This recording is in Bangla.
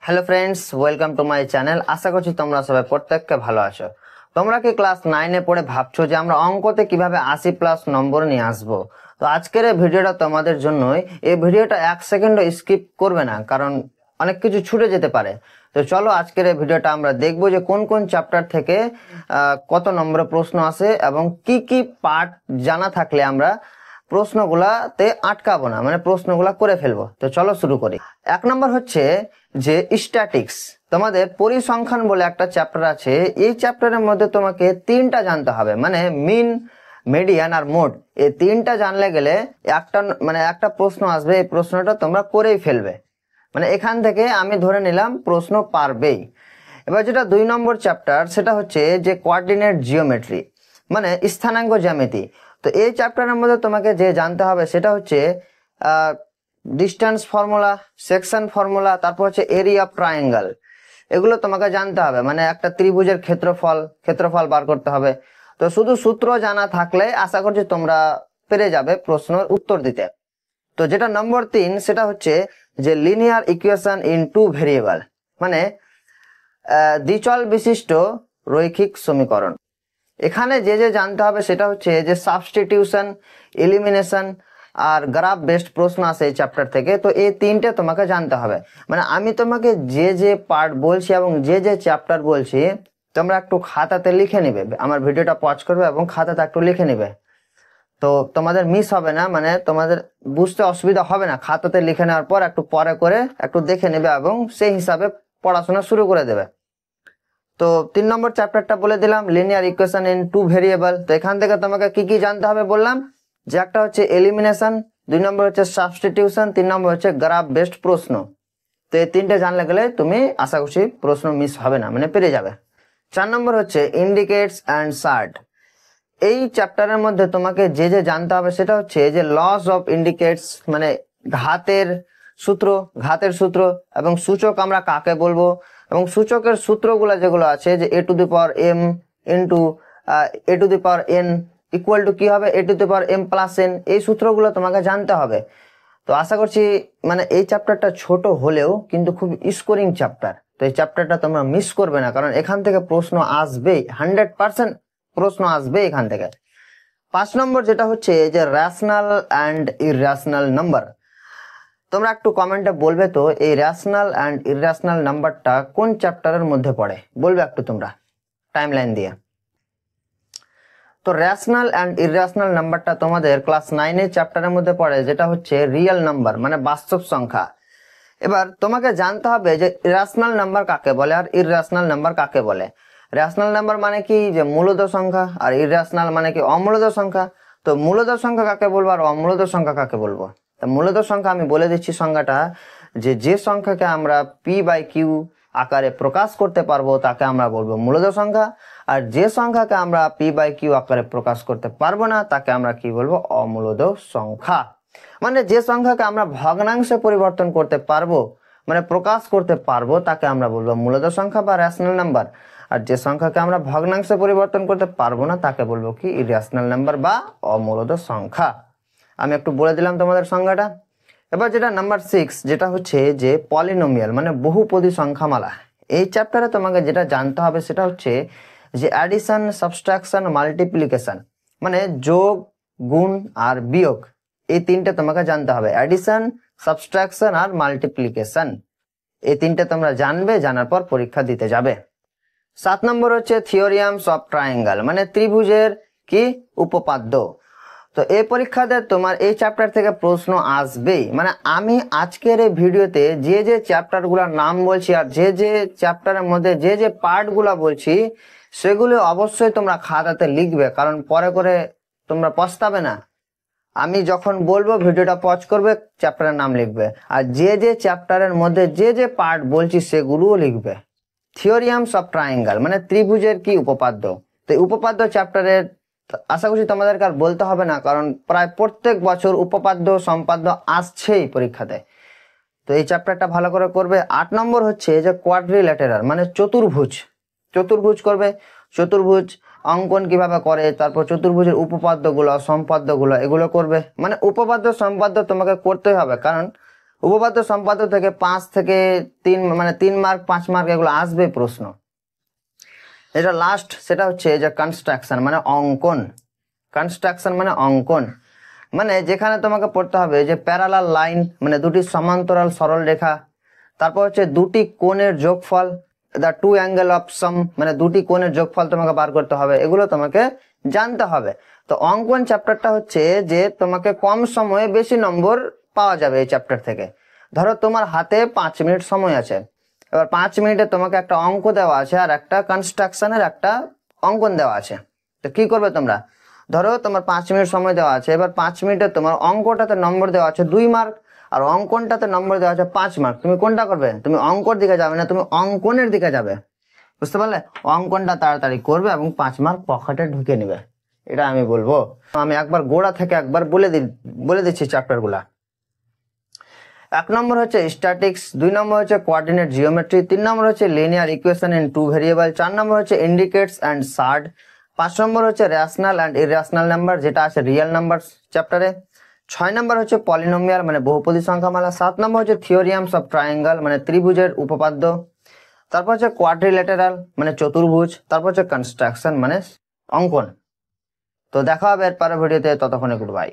Hello friends, welcome to my channel. আশা করছি তোমরা সবাই প্রত্যেককে ভালো আছো। তোমরা কি ক্লাস 9-এ পড়ে ভাবছো যে আমরা অঙ্কতে কিভাবে 80+ নম্বর নিয়ে আসবো? তো আজকের এই ভিডিওটা তোমাদের জন্যই। এই ভিডিওটা 1 সেকেন্ডও স্কিপ করবে না, কারণ অনেক কিছু ছুটে যেতে পারে। তো চলো আজকের এই ভিডিওটা আমরা দেখবো যে কোন কোন চ্যাপ্টার থেকে কত নম্বরের প্রশ্ন আসে এবং কি কি পার্ট জানা থাকলে আমরা প্রশ্নগুলাতে আটকাবো না, মানে প্রশ্নগুলা করে ফেলবো। তো চলো শুরু করি। 1 নম্বর হচ্ছে যে স্ট্যাটিক্স। তোমাদের পরিসংখ্যান বলে একটা চ্যাপ্টার আছে। এই চ্যাপ্টারের মধ্যে তোমাকে 3টা জানতে হবে, মানে মিন, মিডিয়ান আর মোড। এই 3টা জানলে গেলে একটা প্রশ্ন আসবে, এই প্রশ্নটা তোমরা করেই ফেলবে। মানে এখান থেকে আমি ধরে নিলাম প্রশ্ন পারবেই। এবার যেটা 2 নম্বর চ্যাপ্টার, সেটা হচ্ছে যে কোঅর্ডিনেট জিওমেট্রি, মানে স্থানাঙ্ক জ্যামিতি। তো এই চ্যাপ্টারের মধ্যে তোমাকে যে জানতে হবে সেটা হচ্ছে ডিস্টেন্স ফর্মুলা, সেকশন ফর্মুলা, তারপর হচ্ছে এরিয়া অফ ট্রায়াঙ্গেল। এগুলো তোমাকে জানতে হবে, মানে একটা ত্রিভুজের ক্ষেত্রফল বার করতে হবে। তো শুধু সূত্র জানা থাকলে আশা করছি তোমরা পেরে যাবে প্রশ্নের উত্তর দিতে। তো যেটা নম্বর 3, সেটা হচ্ছে যে লিনিয়ার ইকুয়েশন ইন 2 ভেরিয়েবল, মানে দ্বিচল বিশিষ্ট রৈখিক সমীকরণ। এখানে যে জানতে হবে সেটা হচ্ছে যে সাবস্টিটিউশন, এলিমিনেশন আর গ্রাফ বেসড প্রশ্ন আসে এই চ্যাপ্টার থেকে। তো এই 3টে তোমাকে জানতে হবে। মানে আমি তোমাকে যে পার্ট বলছি এবং যে চ্যাপ্টার বলছি, তোমরা একটু খাতাতে লিখে নিবে। আমার ভিডিওটা পজ করবে এবং খাতাতে একটু লিখে নিবে, তো তোমাদের মিস হবে না, মানে তোমাদের বুঝতে অসুবিধা হবে না। খাতাতে লিখে নেওয়ার পর একটু পরে করে একটু দেখে নেবে এবং সেই হিসাবে পড়াশোনা শুরু করে দেবে। তো 3 নম্বর চ্যাপ্টারটা বলে দিলাম, লিনিয়ার ইকুয়েশন ইন 2 ভেরিয়েবল। তো এখান থেকে তোমাকে কি কি জানতে হবে বললাম, যে একটা হচ্ছে এলিমিনেশন, 2 নম্বর হচ্ছে সাবস্টিটিউশন, 3 নম্বর হচ্ছে গ্রাফ বেসড প্রশ্ন। তো এই 3টে জানলে গেলে তুমি আশা করছি প্রশ্ন মিস হবে না, মানে পেরে যাবে। 4 নম্বর হচ্ছে ইন্ডিকেটস অ্যান্ড সার্ট। এই চ্যাপ্টারের মধ্যে তোমাকে যে জানতে হবে সেটা হচ্ছে যে লস অফ ইন্ডিকেটস, মানে ঘাতের সূত্র এবং সূচক আমরা কাকে বলবো, এবং সূচকের সূত্রগুলো যেগুলো আছে, যে a to the power m into a to the power n equal to কি হবে, a to the power m plus n। এই সূত্রগুলো তোমাকে জানতে হবে। তো আশা করছি মানে এই চ্যাপ্টারটা ছোট হলেও কিন্তু খুব স্কোরিং চ্যাপ্টার। তো এই চ্যাপ্টারটা তোমরা মিস করবে না, কারণ এখান থেকে প্রশ্ন আসবেই, 100% প্রশ্ন আসবে এখান থেকে। 5 নম্বর যেটা হচ্ছে যে রেশনাল অ্যান্ড ইররেশনাল নাম্বার। তোমরা একটু কমেন্টে বলবে তো এই রেশনাল অ্যান্ড ইররেশনাল নাম্বারটা কোন চ্যাপ্টারের মধ্যে পড়ে, বলবে একটু তোমরা টাইমলাইন দিয়ে। তো রেশনাল অ্যান্ড ইররেশনাল নাম্বারটা তোমাদের ক্লাস 9-এর চ্যাপ্টারের মধ্যে পড়ে, যেটা হচ্ছে রিয়েল নাম্বার, মানে বাস্তব সংখ্যা। এবার তোমাকে জানতে হবে যে রেশনাল নাম্বার কাকে বলে আর ইররেশনাল নাম্বার কাকে বলে। রেশনাল নাম্বার মানে কি, যে মূলদ সংখ্যা, আর ইররেশনাল মানে কি, অমূলদ সংখ্যা। তো মূলদ সংখ্যা কাকে বলবো আর অমূলদ সংখ্যা কাকে বলবো? তা মূলদ সংখ্যা আমি বলে দিচ্ছি সংজ্ঞাটা, যে সংখ্যাকে আমরা p/q আকারে প্রকাশ করতে পারবো তাকে আমরা বলবো মূলদ সংখ্যা, আর যে সংখ্যাকে আমরা p/q আকারে প্রকাশ করতে পারবো না তাকে আমরা কি বলবো, অমূলদ সংখ্যা। মানে যে সংখ্যাকে আমরা ভগ্নাংশে পরিবর্তন করতে পারবো, মানে প্রকাশ করতে পারবো, তাকে আমরা বলবো মূলদ সংখ্যা বা রেশনাল নাম্বার। আর যে সংখ্যাকে আমরা ভগ্নাংশে পরিবর্তন করতে পারবো না তাকে বলবো কি, ইররেশনাল নাম্বার বা অমূলদ সংখ্যা। আমি একটু বলে দিলাম তোমাদের সংজ্ঞাটা। এবার যেটা নাম্বার 6, যেটা হচ্ছে যে পলিনোমিয়াল, মানে বহুপদী সংখ্যামালা। এই চ্যাপ্টারে তোমাকে যেটা জানতে হবে সেটা হচ্ছে যে অ্যাডিশন, সাবট্রাকশন, মাল্টিপ্লিকেশন, মানে যোগ, গুণ আর বিয়োগ। এই 3টে তোমাকে জানতে হবে, অ্যাডিশন, সাবট্রাকশন আর মাল্টিপ্লিকেশন। এই 3টে তোমরা জানবে, জানার পর পরীক্ষা দিতে যাবে। 7 নম্বর হচ্ছে থিওরিয়ামস অফ ট্রায়াঙ্গেল, মানে ত্রিভুজের কি উপপাদ্য। তো এই পরীক্ষাতে তোমার এই চ্যাপ্টার থেকে প্রশ্ন আসবেই। মানে আমি আজকের এই ভিডিওতে যে চ্যাপ্টার গুলার নাম বলছি আর যে চ্যাপ্টারের মধ্যে যে পার্ট গুলা বলছি, সেগুলো অবশ্যই তোমরা খাতাতে লিখবে, কারণ পরে করে তোমরা পস্তাবে না। আমি যখন বলবো ভিডিওটা পজ করবে, চ্যাপ্টারের নাম লিখবে, আর যে চ্যাপ্টারের মধ্যে যে পার্ট বলছি সেগুলোও লিখবে। থিওরিয়ামস অফ ট্রায়াঙ্গেল, মানে ত্রিভুজের কি উপপাদ্য। তো উপপাদ্য চ্যাপ্টারের আশা করছি তোমাদেরকে আর বলতে হবে না, কারণ প্রায় প্রত্যেক বছর উপপাদ্য সম্পাদ্য আসছেই পরীক্ষাতে। তো এই চ্যাপ্টারটা ভালো করে করবে। 8 নম্বর হচ্ছে যে কোয়াড্রিল্যাটেরাল, মানে চতুর্ভুজ করবে। চতুর্ভুজ অঙ্কন কিভাবে করে, তারপর চতুর্ভুজের উপপাদ্যগুলো, সম্পাদ্যগুলো, এগুলো করবে। মানে উপপাদ্য সম্পাদ্য তোমাকে করতে হবে, কারণ উপপাদ্য সম্পাদ্য থেকে 5 থেকে 3 মানে 3 মার্ক 5 মার্ক এগুলো আসবে প্রশ্ন। এটা লাস্ট, সেটা হচ্ছে যে কনস্ট্রাকশন মানে অঙ্কন। কনস্ট্রাকশন মানে অঙ্কন, মানে যেখানে তোমাকে পড়তে হবে যে প্যারালাল লাইন মানে দুটি সমান্তরাল সরল রেখা, তারপর হচ্ছে দুটি কোণের যোগফল, the to angle of some মানে দুটি কোণের যোগফল তোমাকে বার করতে হবে, এগুলো তোমাকে জানতে হবে। তো অঙ্কন চ্যাপ্টারটা হচ্ছে যে তোমাকে কম সময়ে বেশি নম্বর পাওয়া যাবে এই চ্যাপ্টার থেকে। ধরো তোমার হাতে 5 মিনিট সময় আছে, এবার 5 মিনিটে তোমাকে একটা অঙ্ক দেওয়া আছে আর একটা কনস্ট্রাকশনের একটা অঙ্কন দেওয়া আছে। তো কি করবে তোমরা, ধরো তোমার 5 মিনিট সময় দেওয়া আছে, এবার 5 মিনিটে তোমার অঙ্কটাতে নম্বর দেওয়া আছে 2 মার্ক আর অঙ্কনটাতে নম্বর দেওয়া আছে 5 মার্ক। তুমি কোনটা করবে, তুমি অঙ্কর দিকে যাবে না, তুমি অঙ্কনের দিকে যাবে, বুঝতে পারলে? অঙ্কনটা তাড়াতাড়ি করবে এবং 5 মার্ক পকেটে ঢুকে নেবে, এটা আমি বলবো। আমি একবার গোড়া থেকে একবার বলে দিচ্ছি চ্যাপ্টার গুলা। 1 নম্বর হচ্ছে স্ট্যাটিক্স, 2 নম্বর হচ্ছে কোঅর্ডিনেট জিওমেট্রি, 3 নম্বর হচ্ছে লিনিয়ার ইকুয়েশন ইন 2 ভেরিয়েবল, 4 নম্বর হচ্ছে ইন্ডিকেটস এন্ড সার্ড, 5 নম্বর হচ্ছে রেশনাল এন্ড ইররেশনাল নাম্বার যেটা আছে রিয়েল নাম্বার চ্যাপ্টারে, 6 নম্বর হচ্ছে পলিনোমিয়াল মানে বহুপদী সংখ্যামালা, 7 নম্বর হচ্ছে থিওরিয়ামস অফ ট্রায়াঙ্গেল মানে ত্রিভুজের উপপাদ্য, তারপর হচ্ছে কোয়াড্রিল্যাটেরাল মানে চতুর্ভুজ, তারপর হচ্ছে কনস্ট্রাকশন মানে অঙ্কন। তো দেখা হবে এর পরের ভিডিওতে, ততক্ষণে গুড বাই।